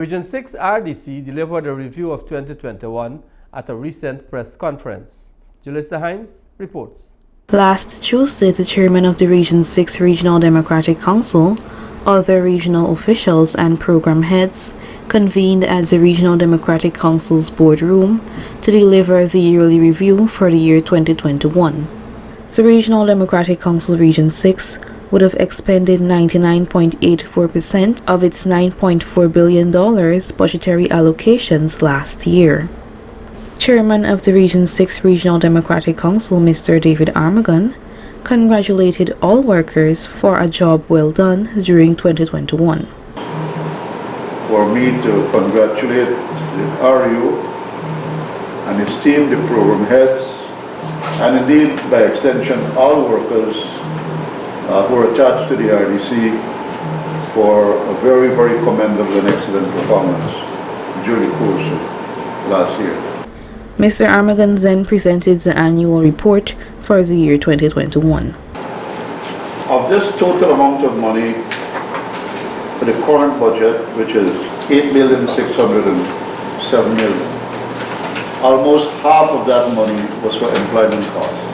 Region 6 RDC delivered a review of 2021 at a recent press conference. Julissa Hines reports. Last Tuesday, the chairman of the Region 6 Regional Democratic Council, other regional officials and program heads convened at the Regional Democratic Council's boardroom to deliver the yearly review for the year 2021. The Regional Democratic Council Region 6 would have expended 99.84% of its $9.4 billion budgetary allocations last year. Chairman of the Region 6 Regional Democratic Council, Mr. David Armagon, congratulated all workers for a job well done during 2021. For me to congratulate the RU and its team, the program heads, and indeed, by extension, all workers who are attached to the RDC for a very, very commendable and excellent performance during the course of last year. Mr. Armagon then presented the annual report for the year 2021. Of this total amount of money for the current budget, which is $8,607 million, almost half of that money was for employment costs.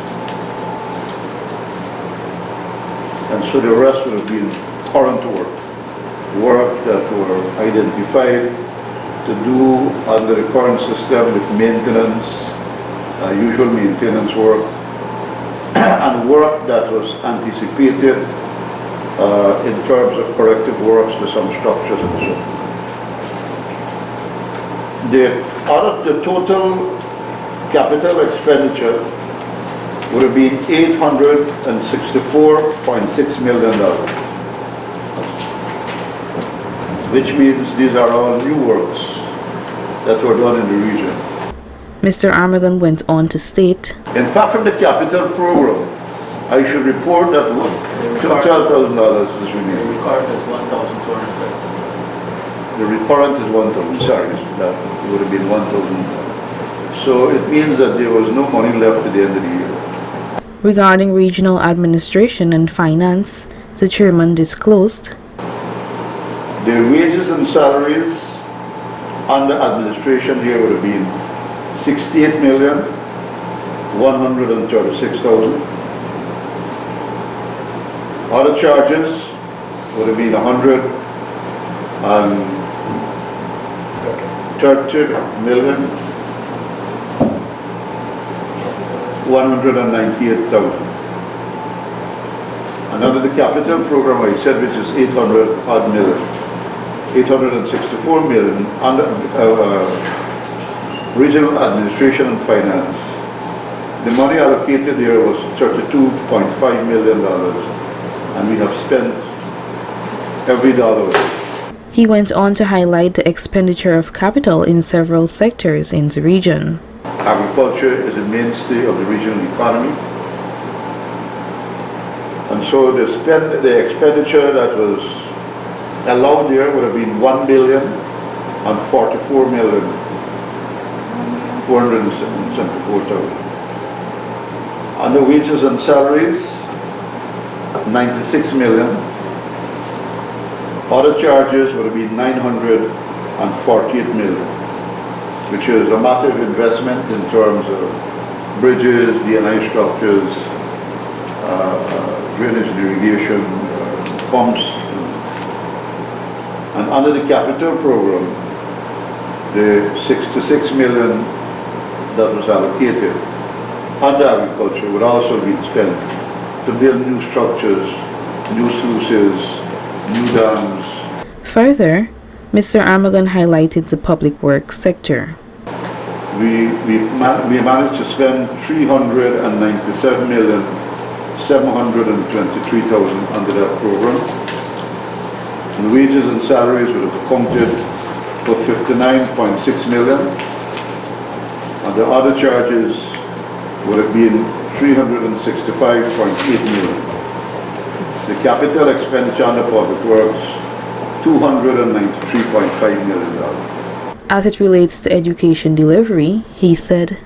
And so the rest would have been current work that were identified to do under the current system with maintenance, usual maintenance work, and work that was anticipated in terms of corrective works to some structures and so on. The total capital expenditure would have been $864.6 million, which means these are all new works that were done in the region. Mr. Armagon went on to state, in fact, from the capital program, I should report that $12,000 is remaining. The recurrent is 1,236. The recurrent is 1,000, sorry, that would have been 1,000. So it means that there was no money left at the end of the year. regarding regional administration and finance, the chairman disclosed, the wages and salaries under administration here would have been $68,136,000. Other charges would have been $130,198,000. And under the capital program, I said, which is 864 million under regional administration and finance. The money allocated here was $32.5 million, and we have spent every dollar. He went on to highlight the expenditure of capital in several sectors in the region. Agriculture is a mainstay of the regional economy. And so the expenditure that was allowed there would have been $1,044,474,000. Under wages and salaries, $96 million. Other charges would have been $948 million, which is a massive investment in terms of bridges, D&I structures, drainage and irrigation, pumps. And under the capital program, the $66 million that was allocated under agriculture would also be spent to build new structures, new sluices, new dams. Further, Mr. Armagon highlighted the public works sector. We managed to spend $397,723,000 under that program. And wages and salaries would have accounted for $59.6 million. And the other charges would have been $365.8 million. The capital expenditure under public works, $293.5 million. As it relates to education delivery, he said,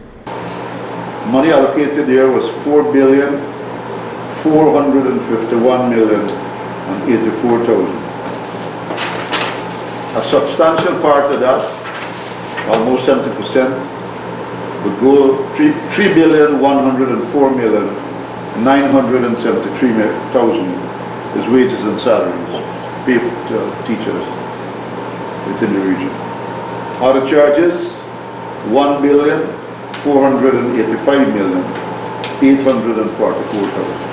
money allocated there was $4,451,084,000. A substantial part of that, almost 70%, would go 3,104,973,000 is wages and salaries paid to teachers within the region. Other charges, 1,485,844,000.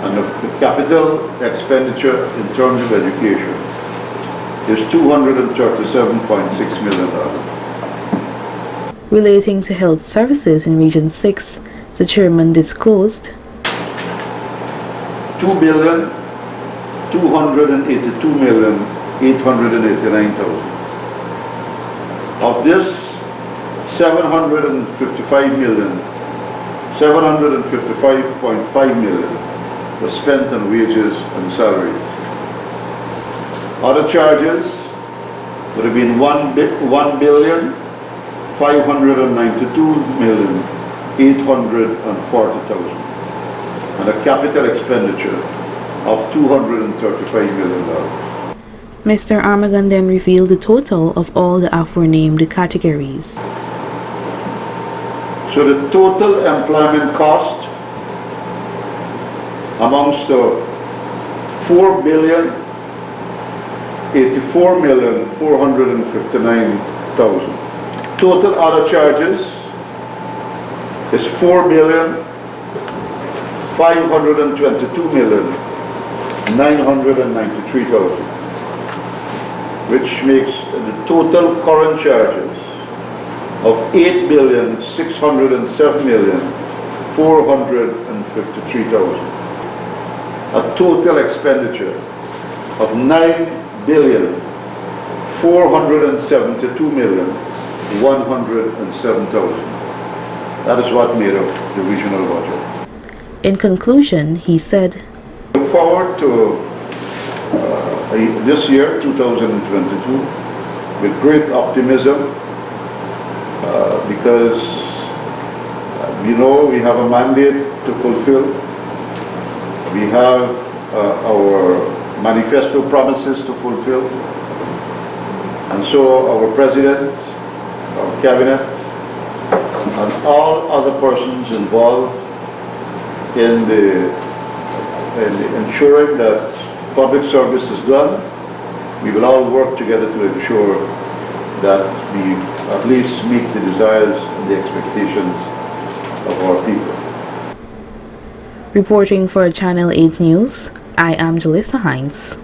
And the capital expenditure in terms of education is $237.6 million. Relating to health services in Region 6, the chairman disclosed $2,282,889,000. Of this, $755.5 million was spent on wages and salaries. Other charges would have been $1,592,840,000 and a capital expenditure of $235 million. Mr. Armagon then revealed the total of all the aforenamed categories. So the total employment cost amounts to $4,084,459,000. Total other charges is $4,522,993,000, which makes the total current charges of $8,607,453,000. A total expenditure of $9,472,107,000. That is what made up the regional budget. In conclusion, he said, I look forward to this year, 2022, with great optimism because we know we have a mandate to fulfill. We have our manifesto promises to fulfill. And so our president, our cabinet, and all other persons involved in ensuring that public service is done, we will all work together to ensure that we at least meet the desires and the expectations of our people. Reporting for Channel 8 News, I am Jalissa Hines.